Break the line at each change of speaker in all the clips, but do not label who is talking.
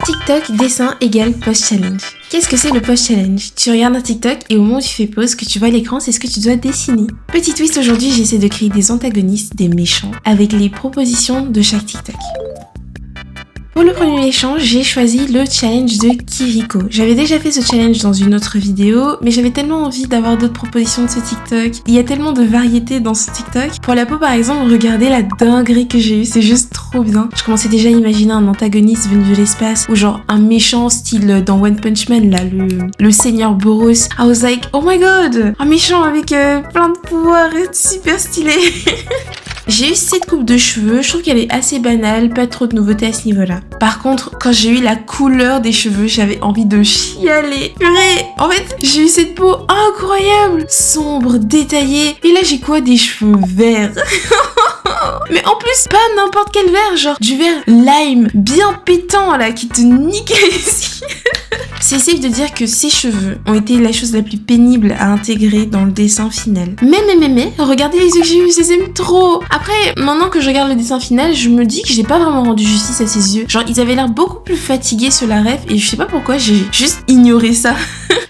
TikTok dessin égale post challenge. Qu'est-ce que c'est le post challenge? Tu regardes un TikTok et au moment où tu fais pause, que tu vois l'écran, c'est ce que tu dois dessiner. Petit twist, aujourd'hui j'essaie de créer des antagonistes, des méchants, avec les propositions de chaque TikTok. Pour le premier échange, j'ai choisi le challenge de Kiriko. J'avais déjà fait ce challenge dans une autre vidéo, mais j'avais tellement envie d'avoir d'autres propositions de ce TikTok. Il y a tellement de variétés dans ce TikTok. Pour la peau par exemple, regardez la dinguerie que j'ai eue, c'est juste trop bien. Je commençais déjà à imaginer un antagoniste venu de l'espace, ou genre un méchant style dans One Punch Man, là, le Seigneur Boros. I was like, oh my god, un méchant avec plein de pouvoirs, super stylé. J'ai eu cette coupe de cheveux, je trouve qu'elle est assez banale, pas trop de nouveautés à ce niveau-là. Par contre, quand j'ai eu la couleur des cheveux, j'avais envie de chialer. Purée, en fait, j'ai eu cette peau incroyable, sombre, détaillée. Et là, j'ai quoi? Des cheveux verts. Mais en plus, pas n'importe quel vert, genre du vert lime, bien pétant là, qui te nique ici. C'est safe de dire que ces cheveux ont été la chose la plus pénible à intégrer dans le dessin final. Mais, regardez les yeux que j'ai eu, je les aime trop. Après, maintenant que je regarde le dessin final, je me dis que j'ai pas vraiment rendu justice à ses yeux. Genre, ils avaient l'air beaucoup plus fatigués sur la ref et je sais pas pourquoi, j'ai juste ignoré ça.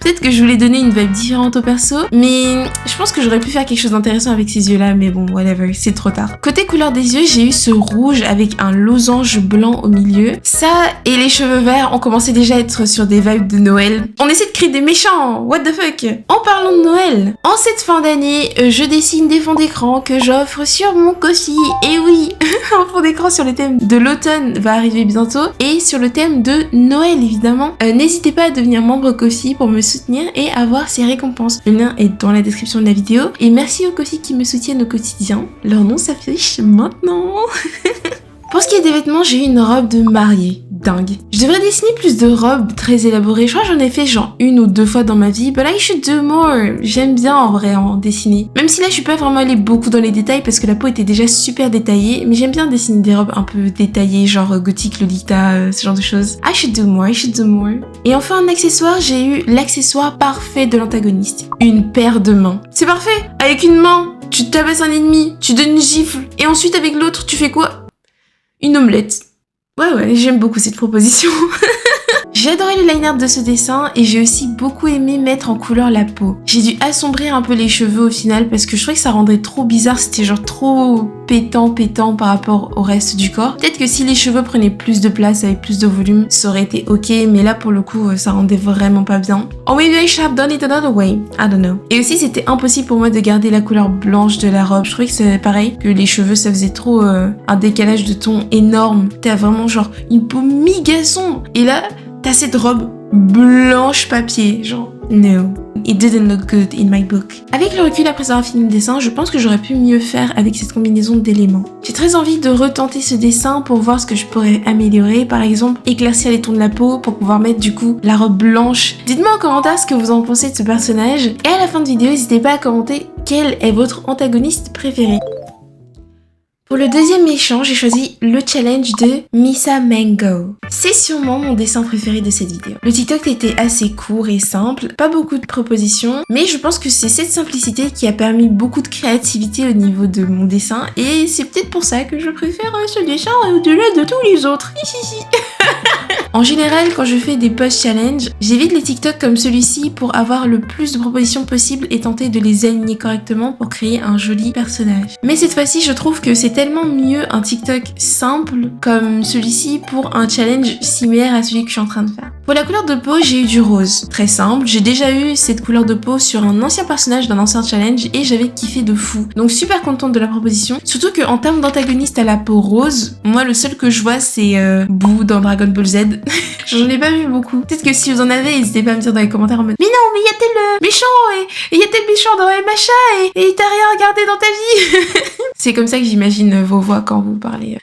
Peut-être que je voulais donner une vibe différente au perso, mais je pense que j'aurais pu faire quelque chose d'intéressant avec ces yeux-là, mais bon, whatever, c'est trop tard. Côté couleur des yeux, j'ai eu ce rouge avec un losange blanc au milieu. Ça et les cheveux verts ont commencé déjà à être sur des vibes de Noël. On essaie de créer des méchants, what the fuck. En parlant de Noël, en cette fin d'année, je dessine des fonds d'écran que j'offre sur mon Ko-fi. Et oui, un fond d'écran sur le thème de l'automne va arriver bientôt et sur le thème de Noël évidemment. N'hésitez pas à devenir membre Ko-fi pour me soutenir et avoir ces récompenses. Le lien est dans la description de la vidéo. Et merci aux Ko-fi qui me soutiennent au quotidien. Leur nom s'affiche maintenant. Pour ce qui est des vêtements, j'ai eu une robe de mariée. Dingue. Je devrais dessiner plus de robes très élaborées. Je crois que j'en ai fait genre 1 ou 2 fois dans ma vie. But I should do more. J'aime bien en vrai en dessiner. Même si là je suis pas vraiment allée beaucoup dans les détails parce que la peau était déjà super détaillée. Mais j'aime bien dessiner des robes un peu détaillées, genre gothique, Lolita, ce genre de choses. I should do more, I should do more. Et enfin en accessoire, j'ai eu l'accessoire parfait de l'antagoniste. Une paire de mains. C'est parfait. Avec une main, tu tabasses un ennemi, tu donnes une gifle. Et ensuite avec l'autre, tu fais quoi? Une omelette. Ouais, j'aime beaucoup cette proposition. J'ai adoré le line art de ce dessin et j'ai aussi beaucoup aimé mettre en couleur la peau. J'ai dû assombrir un peu les cheveux au final parce que je trouvais que ça rendrait trop bizarre, c'était genre trop pétant par rapport au reste du corps. Peut-être que si les cheveux prenaient plus de place avec plus de volume, ça aurait été ok, mais là pour le coup ça rendait vraiment pas bien. Or maybe I should have done it another way, I don't know. Et aussi c'était impossible pour moi de garder la couleur blanche de la robe, je trouvais que c'est pareil, que les cheveux ça faisait trop un décalage de ton énorme. T'as vraiment genre une peau mi-garçon et là t'as cette robe blanche papier, genre no. It didn't look good in my book. Avec le recul après avoir fini le dessin, je pense que j'aurais pu mieux faire avec cette combinaison d'éléments. J'ai très envie de retenter ce dessin pour voir ce que je pourrais améliorer. Par exemple, éclaircir les tons de la peau pour pouvoir mettre du coup la robe blanche. Dites-moi en commentaire ce que vous en pensez de ce personnage. Et à la fin de vidéo, n'hésitez pas à commenter quel est votre antagoniste préféré. Pour le deuxième méchant, j'ai choisi le challenge de Misa Mango. C'est sûrement mon dessin préféré de cette vidéo. Le TikTok était assez court et simple, pas beaucoup de propositions, mais je pense que c'est cette simplicité qui a permis beaucoup de créativité au niveau de mon dessin et c'est peut-être pour ça que je préfère ce dessin au-delà de tous les autres. En général, quand je fais des post-challenge, j'évite les TikTok comme celui-ci pour avoir le plus de propositions possible et tenter de les aligner correctement pour créer un joli personnage. Mais cette fois-ci, je trouve que c'est tellement mieux un TikTok simple comme celui-ci pour un challenge similaire à celui que je suis en train de faire. Pour la couleur de peau, j'ai eu du rose. Très simple, j'ai déjà eu cette couleur de peau sur un ancien personnage d'un ancien challenge et j'avais kiffé de fou. Donc super contente de la proposition. Surtout qu'en termes d'antagoniste à la peau rose, moi le seul que je vois c'est Boo dans Dragon Ball Z. J'en ai pas vu beaucoup. Peut-être que si vous en avez, n'hésitez pas à me dire dans les commentaires en mode mais non, mais y a tel méchant et y a tel méchant dans MHA et t'as rien regardé dans ta vie. C'est comme ça que j'imagine vos voix quand vous parlez.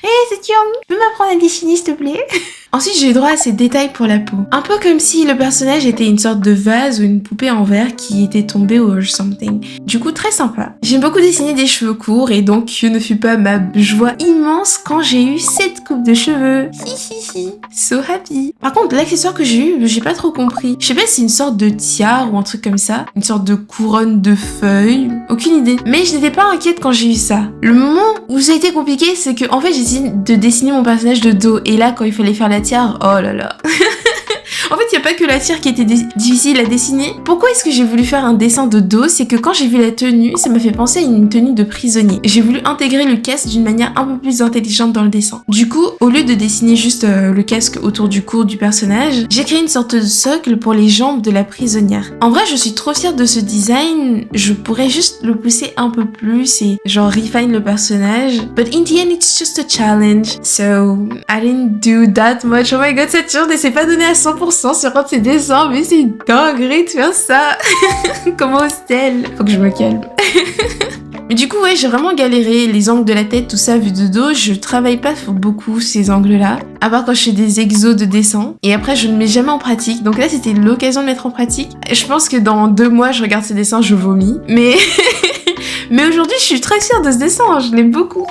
Hey, c'est tu peux m'apprendre à dessiner s'il te plaît? Ensuite, j'ai eu droit à ces détails pour la peau. Un peu comme si le personnage était une sorte de vase ou une poupée en verre qui était tombée ou something. Du coup, très sympa. J'aime beaucoup dessiner des cheveux courts et donc ce ne fut pas ma joie immense quand j'ai eu cette coupe de cheveux. Hihihi. So happy. Par contre, l'accessoire que j'ai eu, j'ai pas trop compris. Je sais pas si c'est une sorte de tiare ou un truc comme ça. Une sorte de couronne de feuilles. Aucune idée. Mais je n'étais pas inquiète quand j'ai eu ça. Le moment où ça a été compliqué, c'est que en fait, j'ai essayé de dessiner mon personnage de dos. Et là, quand il fallait faire la tiare, oh là là. En fait, il n'y a pas que la tiare qui était difficile à dessiner. Pourquoi est-ce que j'ai voulu faire un dessin de dos? C'est que quand j'ai vu la tenue, ça m'a fait penser à une tenue de prisonnier. J'ai voulu intégrer le casque d'une manière un peu plus intelligente dans le dessin. Du coup, au lieu de dessiner juste le casque autour du cou du personnage, j'ai créé une sorte de socle pour les jambes de la prisonnière. En vrai, je suis trop fière de ce design. Je pourrais juste le pousser un peu plus et genre refine le personnage. But in the end, it's just a challenge. So, I didn't do that much. Oh my god, Saturne, et c'est pas donné à 100% sur un de ses dessins, mais c'est dinguerie de faire ça. Comment ose-t-elle? Faut que je me calme. Mais du coup, ouais, j'ai vraiment galéré. Les angles de la tête, tout ça, vu de dos, je travaille pas beaucoup ces angles-là. À part quand je fais des exos de dessin. Et après, je ne mets jamais en pratique. Donc là, c'était l'occasion de mettre en pratique. Je pense que dans 2 mois, je regarde ces dessins, je vomis. Mais, mais aujourd'hui, je suis très fière de ce dessin. Je l'aime beaucoup.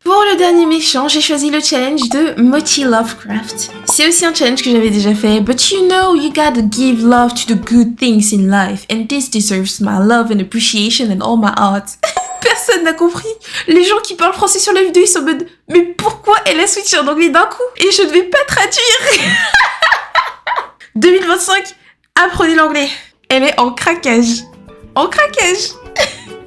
Pour le dernier méchant, j'ai choisi le challenge de Mochi Lovecraft. C'est aussi un challenge que j'avais déjà fait, but you know, you gotta give love to the good things in life, and this deserves my love and appreciation and all my art. Personne n'a compris. Les gens qui parlent français sur la vidéo, ils sont en mode, mais pourquoi elle a switché en anglais d'un coup? Et je ne vais pas traduire. 2025, apprenez l'anglais. Elle est en craquage. En craquage.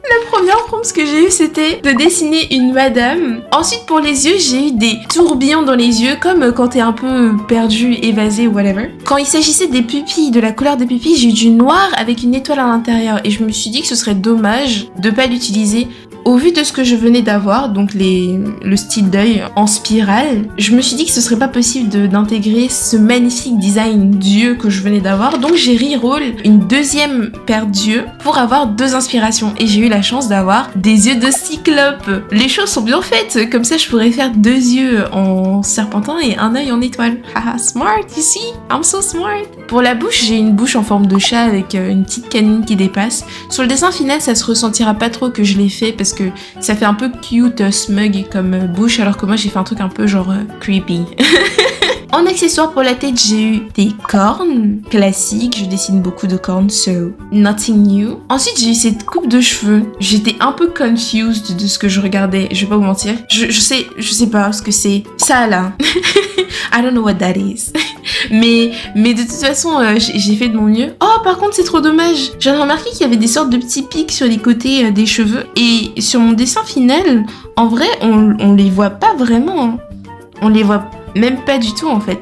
La première prompt que j'ai eue, c'était de dessiner une madame. Ensuite, pour les yeux, j'ai eu des tourbillons dans les yeux, comme quand t'es un peu perdu, évasé ou whatever. Quand il s'agissait des pupilles, de la couleur des pupilles, j'ai eu du noir avec une étoile à l'intérieur. Et je me suis dit que ce serait dommage de pas l'utiliser. Au vu de ce que je venais d'avoir, donc le style d'œil en spirale, je me suis dit que ce serait pas possible d'intégrer ce magnifique design d'yeux que je venais d'avoir. Donc j'ai reroll une deuxième paire d'yeux pour avoir 2 inspirations. Et j'ai eu la chance d'avoir des yeux de cyclope. Les choses sont bien faites. Comme ça, je pourrais faire 2 yeux en serpentin et un œil en étoile. Haha, smart, you see? I'm so smart. Pour la bouche, j'ai une bouche en forme de chat avec une petite canine qui dépasse. Sur le dessin final, ça se ressentira pas trop que je l'ai fait parce que ça fait un peu cute, smug comme bouche, alors que moi j'ai fait un truc un peu genre creepy. En accessoire pour la tête, j'ai eu des cornes classiques. Je dessine beaucoup de cornes, so nothing new. Ensuite, j'ai eu cette coupe de cheveux. J'étais un peu confused de ce que je regardais. Je vais pas vous mentir. Je sais pas ce que c'est. Ça là. I don't know what that is. Mais de toute façon, j'ai fait de mon mieux. Oh, par contre, c'est trop dommage. J'ai remarqué qu'il y avait des sortes de petits pics sur les côtés des cheveux. Et sur mon dessin final, en vrai, on les voit pas vraiment. On les voit même pas du tout en fait.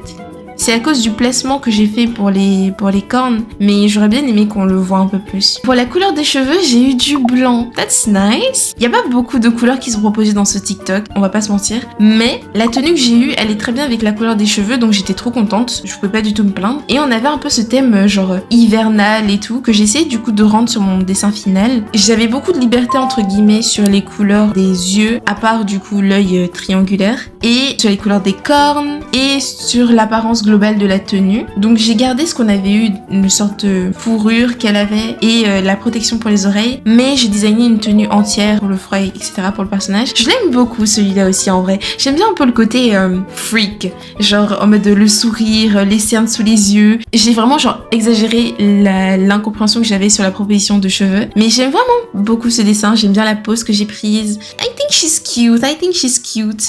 C'est à cause du placement que j'ai fait pour les cornes, mais j'aurais bien aimé qu'on le voit un peu plus. Pour la couleur des cheveux, j'ai eu du blanc. That's nice. Il y a pas beaucoup de couleurs qui sont proposées dans ce TikTok, on va pas se mentir, mais la tenue que j'ai eue, elle est très bien avec la couleur des cheveux, donc j'étais trop contente. Je pouvais pas du tout me plaindre. Et on avait un peu ce thème genre hivernal et tout, que j'essayais du coup de rendre sur mon dessin final. J'avais beaucoup de liberté entre guillemets sur les couleurs des yeux, à part du coup l'œil triangulaire, et sur les couleurs des cornes, et sur l'apparence globale de la tenue. Donc j'ai gardé ce qu'on avait eu, une sorte de fourrure qu'elle avait et la protection pour les oreilles, mais j'ai designé une tenue entière pour le froid, etc. pour le personnage. Je l'aime beaucoup celui-là aussi en vrai. J'aime bien un peu le côté freak, genre en mode le sourire, les cernes sous les yeux. J'ai vraiment genre exagéré l'incompréhension que j'avais sur la proposition de cheveux, mais j'aime vraiment beaucoup ce dessin. J'aime bien la pose que j'ai prise. I think she's cute.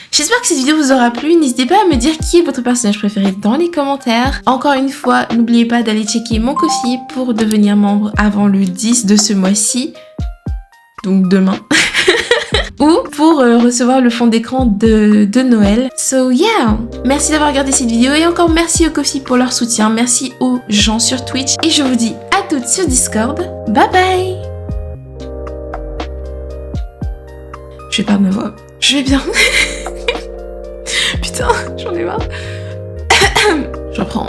J'espère que cette vidéo vous aura plu. N'hésitez pas à me dire qui est votre personnage préféré dans les commentaires. Encore une fois, n'oubliez pas d'aller checker mon Ko-fi pour devenir membre avant le 10 de ce mois-ci. Donc demain. Ou pour recevoir le fond d'écran de Noël. So yeah, merci d'avoir regardé cette vidéo et encore merci au Ko-fi pour leur soutien. Merci aux gens sur Twitch et je vous dis à toutes sur Discord. Bye bye. Je vais pas me voir. Je vais bien. Putain, j'en ai marre. Je reprends.